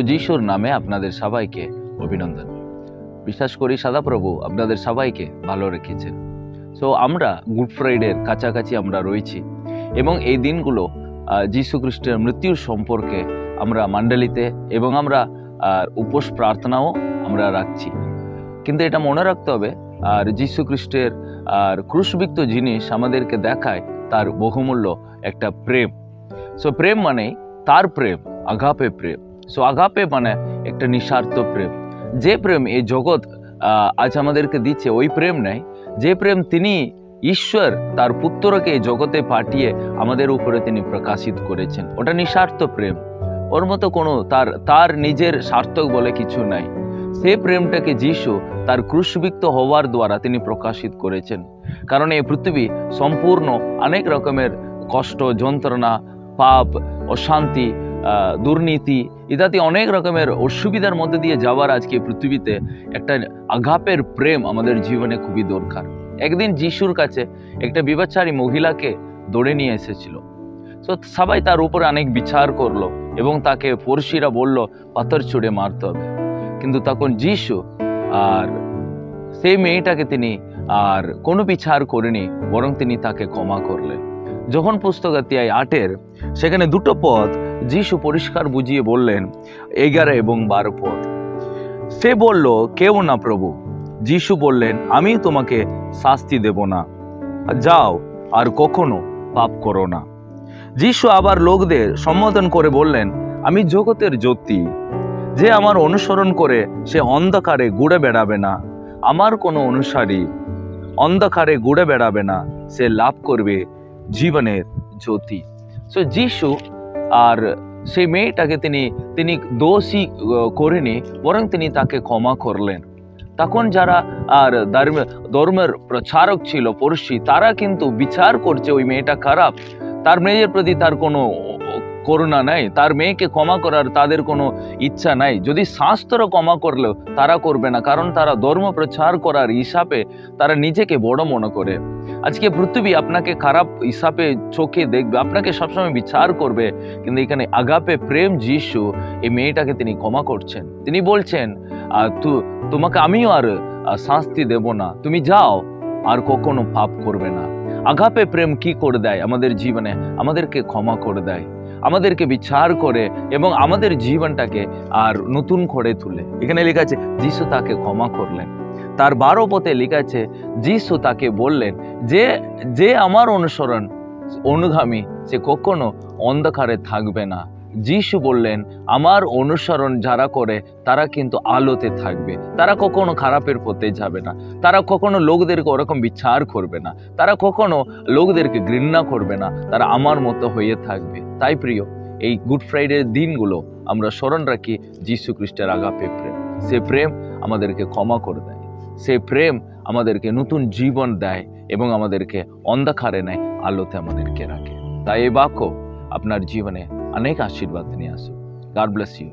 যিশুর নামে আপনাদের সবাইকে অভিনন্দন। বিশ্বাস করি সদাপ্রভু আপনাদের সবাইকে ভালো রেখেছেন। সো আমরা গুড ফ্রাইডের কাছাকাছি আমরা রয়েছি এবং এই দিনগুলো যীশু খ্রিস্টের মৃত্যুর সম্পর্কে আমরা মণ্ডলীতে এবং আমরা উপোস প্রার্থনাও আমরা রাখছি। কিন্তু এটা মনে রাখতে হবে আর যীশু খ্রিস্টের ক্রুশবিদ্ধ জিনিস আমাদেরকে দেখায় তার বহুমূল্য একটা প্রেম। সো প্রেম মানে তার প্রেম, আগাপে প্রেম। সো আগাপে মানে একটা নিঃস্বার্থ প্রেম। যে প্রেম এই জগৎ আজ আমাদেরকে দিচ্ছে ওই প্রেম নাই। যে প্রেম তিনি ঈশ্বর তার পুত্রকে এই জগতে পাঠিয়ে আমাদের উপরে তিনি প্রকাশিত করেছেন, ওটা নিঃস্বার্থ প্রেম। ওর মতো কোনো তার নিজের সার্থক বলে কিছু নাই। সে প্রেমটাকে যিশু তার ক্রুশবিদ্ধ হওয়ার দ্বারা তিনি প্রকাশিত করেছেন। কারণ এই পৃথিবী সম্পূর্ণ অনেক রকমের কষ্ট, যন্ত্রণা, পাপ, অশান্তি, দুর্নীতি ইত্যাদি অনেক রকমের অসুবিধার মধ্যে দিয়ে যাওয়ার আজকে পৃথিবীতে একটা আগাপের প্রেম আমাদের জীবনে খুবই দরকার। একদিন যিশুর কাছে একটা বিবাচারী মহিলাকে ধরে নিয়ে এসেছিল। তো সবাই তার উপরে অনেক বিচার করলো এবং তাকে ফরসিরা বলল পাথর ছুঁড়ে মারতে হবে। কিন্তু তখন যিশু আর সেই মেয়েটাকে তিনি আর কোনো বিচার করেনি, বরং তিনি তাকে ক্ষমা করলেন। যখন পুস্তকাতিয়ায় 8 সেখানে দুটো পদ যিশু পরিষ্কার বুঝিয়ে বললেন, 11 এবং 12 পদ। সে বলল, কেউ না প্রভু। যিশু বললেন, আমি তোমাকে শাস্তি দেব না, যাও আর কখনো পাপ করো না। যিশু আবার লোকদের সম্বোধন করে বললেন, আমি জগতের জ্যোতি। যে আমার অনুসরণ করে সে অন্ধকারে ঘুরে বেড়াবে না। আমার কোনো অনুসারী অন্ধকারে ঘুরে বেড়াবে না, সে লাভ করবে জীবনের জ্যোতি। সো যিশু আর সেই মেয়েটাকে তিনি দোষী করেনি, বরং তিনি তাকে ক্ষমা করলেন। তখন যারা আর ধর্মের প্রচারক ছিল ফরসি, তারা কিন্তু বিচার করছে ওই মেয়েটা খারাপ, তার মেয়ের প্রতি তার কোনো করুণা নাই, তার মেয়েকে ক্ষমা করার তাদের কোনো ইচ্ছা নাই। যদি শাস্ত্র ক্ষমা করলেও তারা করবে না, কারণ তারা ধর্ম প্রচার করার হিসাবে তারা নিজেকে বড় মনে করে। আজকে পৃথিবী আপনাকে খারাপ হিসাবে চোখে দেখবে, আপনাকে সবসময় বিচার করবে। কিন্তু এখানে আগাপে প্রেম যিশু এই মেয়েটাকে তিনি ক্ষমা করছেন। তিনি বলছেন, তোমাকে আমিও আর শাস্তি দেব না, তুমি যাও আর কখনো পাপ করবে না। আগাপে প্রেম কি করে দেয় আমাদের জীবনে? আমাদেরকে ক্ষমা করে দেয়, আমাদেরকে বিচার করে এবং আমাদের জীবনটাকে আর নতুন করে তুলে। এখানে লেখা আছে যিশু তাকে ক্ষমা করলেন। তার 12 পদে লেখা আছে যিশু তাকে বললেন যে আমার অনুগামী সে কখনো অন্ধকারে থাকবে না। যিশু বললেন, আমার অনুসরণ যারা করে তারা কিন্তু আলোতে থাকবে, তারা কখনো খারাপের পথে যাবে না, তারা কখনো লোকদেরকে ওরকম বিচার করবে না, তারা কখনো লোকদেরকে ঘৃণা করবে না, তারা আমার মতো হয়ে থাকবে। তাই প্রিয়, এই গুড ফ্রাইডের দিনগুলো আমরা স্মরণ রাখি যীশু খ্রিস্টের আগাপে প্রেম। সে প্রেম আমাদেরকে ক্ষমা করে দেয়, সে প্রেম আমাদেরকে নতুন জীবন দেয় এবং আমাদেরকে অন্ধকারে নেয়, আলোতে আমাদেরকে রাখে। তাই এই বাক্য আপনার জীবনে অনেক আশীর্বাদ নিয়ে আসুক। God bless you.